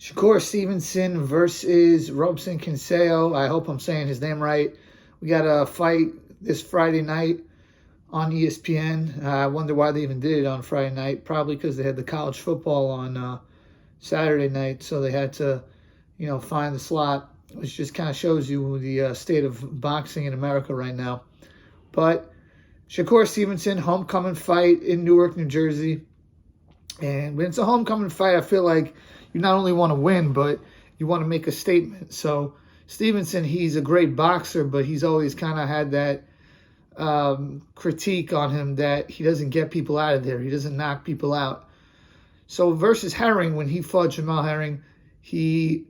Shakur Stevenson versus Robson Conceicao. I hope I'm saying his name right. We got a fight this Friday night on ESPN. I wonder why they even did it on Friday night. Probably because they had the college football on Saturday night, so they had to, find the slot, which just kind of shows you the state of boxing in America right now. But Shakur Stevenson, homecoming fight in Newark, New Jersey. And when it's a homecoming fight, I feel like you not only want to win, but you want to make a statement. So Stevenson, he's a great boxer, but he's always kind of had that critique on him that he doesn't get people out of there. He doesn't knock people out. So versus Herring, when he fought Jamal Herring, he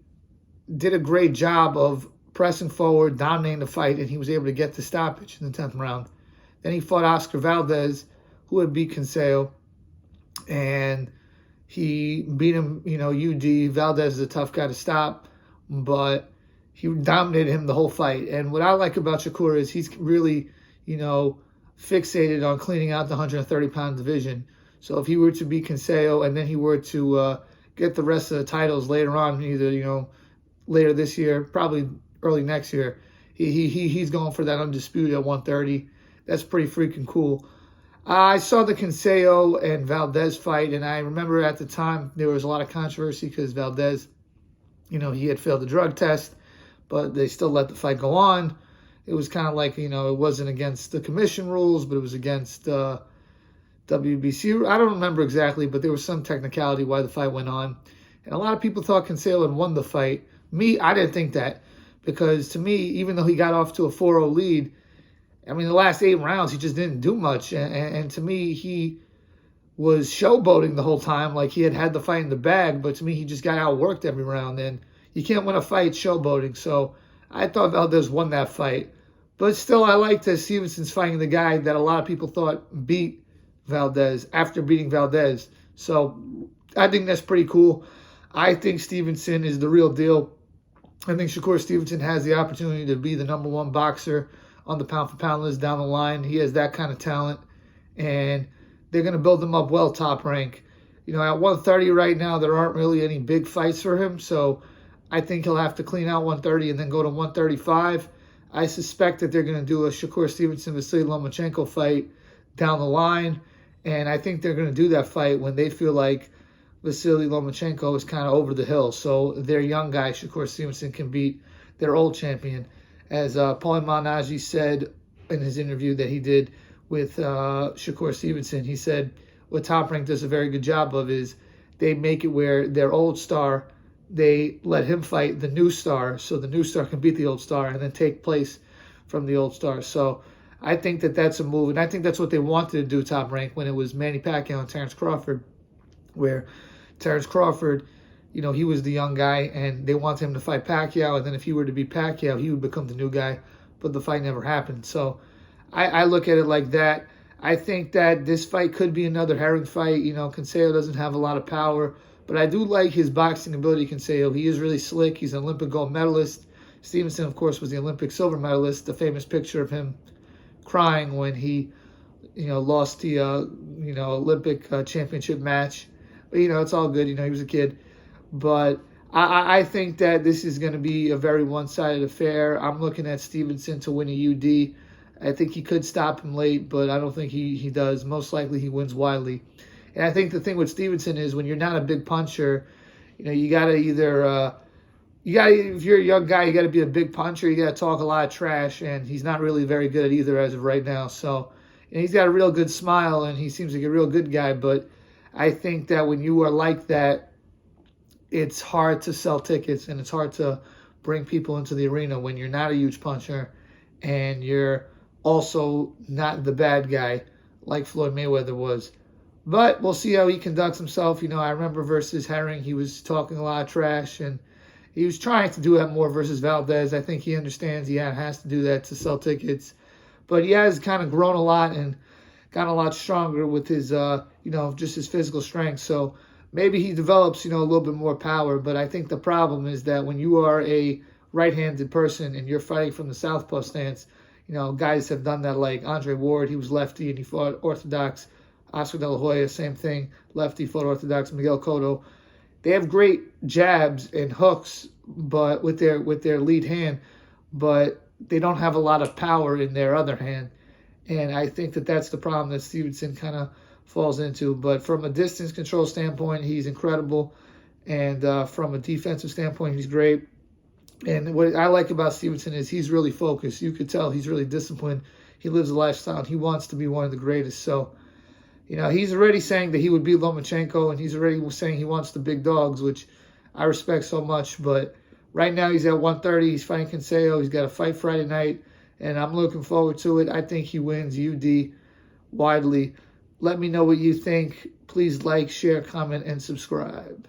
did a great job of pressing forward, dominating the fight, and he was able to get the stoppage in the 10th round. Then he fought Oscar Valdez, who had beat Conseico, and he beat him, UD. Valdez is a tough guy to stop, but he dominated him the whole fight. And what I like about Shakur is he's really, fixated on cleaning out the 130-pound division. So if he were to beat Conseico and then he were to get the rest of the titles later on, either, later this year, probably early next year, he's going for that undisputed at 130. That's pretty freaking cool. I saw the Conseico and Valdez fight, and I remember at the time there was a lot of controversy because Valdez, he had failed the drug test, but they still let the fight go on. It was kind of like, it wasn't against the commission rules, but it was against WBC. I don't remember exactly, but there was some technicality why the fight went on. And a lot of people thought Conseico had won the fight. Me, I didn't think that, because to me, even though he got off to a 4-0 lead, the last 8 rounds, he just didn't do much. And to me, he was showboating the whole time, like he had the fight in the bag. But to me, he just got outworked every round. And you can't win a fight showboating. So I thought Valdez won that fight. But still, I like that Stevenson's fighting the guy that a lot of people thought beat Valdez after beating Valdez. So I think that's pretty cool. I think Stevenson is the real deal. I think Shakur Stevenson has the opportunity to be the #1 boxer on the pound-for-pound list down the line. He has that kind of talent, and they're going to build him up well, Top Rank. At 130 right now, there aren't really any big fights for him, so I think he'll have to clean out 130 and then go to 135. I suspect that they're going to do a Shakur Stevenson-Vasily Lomachenko fight down the line, and I think they're going to do that fight when they feel like Vasily Lomachenko is kind of over the hill, so their young guy, Shakur Stevenson, can beat their old champion. As Paulie Malignaggi said in his interview that he did with Shakur Stevenson, he said what Top Rank does a very good job of is they make it where their old star, they let him fight the new star, so the new star can beat the old star and then take place from the old star. So I think that that's a move, and I think that's what they wanted to do, Top Rank, when it was Manny Pacquiao and Terrence Crawford, where Terrence Crawford, he was the young guy, and they wanted him to fight Pacquiao, and then if he were to beat Pacquiao, he would become the new guy, but the fight never happened. So I look at it like that. I think that this fight could be another Herring fight. Conseico doesn't have a lot of power, but I do like his boxing ability, Conseico. He is really slick. He's an Olympic gold medalist. Stevenson, of course, was the Olympic silver medalist, the famous picture of him crying when he, lost the, Olympic championship match. But, it's all good. He was a kid. But I think that this is going to be a very one-sided affair. I'm looking at Stevenson to win a UD. I think he could stop him late, but I don't think he does. Most likely he wins widely. And I think the thing with Stevenson is when you're not a big puncher, you got to either if you're a young guy, you got to be a big puncher. You got to talk a lot of trash, and he's not really very good at either as of right now. So, and he's got a real good smile, and he seems like a real good guy. But I think that when you are like that, it's hard to sell tickets and it's hard to bring people into the arena when you're not a huge puncher and you're also not the bad guy like Floyd Mayweather was. But we'll see how he conducts himself. I remember versus Herring, he was talking a lot of trash, and he was trying to do that more versus Valdez. I think he understands he has to do that to sell tickets. But he has kind of grown a lot and gotten a lot stronger with his, just his physical strength. So maybe he develops, a little bit more power. But I think the problem is that when you are a right-handed person and you're fighting from the southpaw stance, guys have done that, like Andre Ward. He was lefty and he fought orthodox. Oscar De La Hoya, same thing, lefty, fought orthodox. Miguel Cotto, they have great jabs and hooks, but with their lead hand, but they don't have a lot of power in their other hand. And I think that that's the problem that Stevenson kind of falls into. But from a distance control standpoint, he's incredible. And from a defensive standpoint, he's great. And what I like about Stevenson is he's really focused. You could tell he's really disciplined. He lives a lifestyle, and he wants to be one of the greatest. So, he's already saying that he would beat Lomachenko, and he's already saying he wants the big dogs, which I respect so much. But right now he's at 130. He's fighting Conseico. He's got a fight Friday night, and I'm looking forward to it. I think he wins UD widely. Let me know what you think. Please like, share, comment, and subscribe.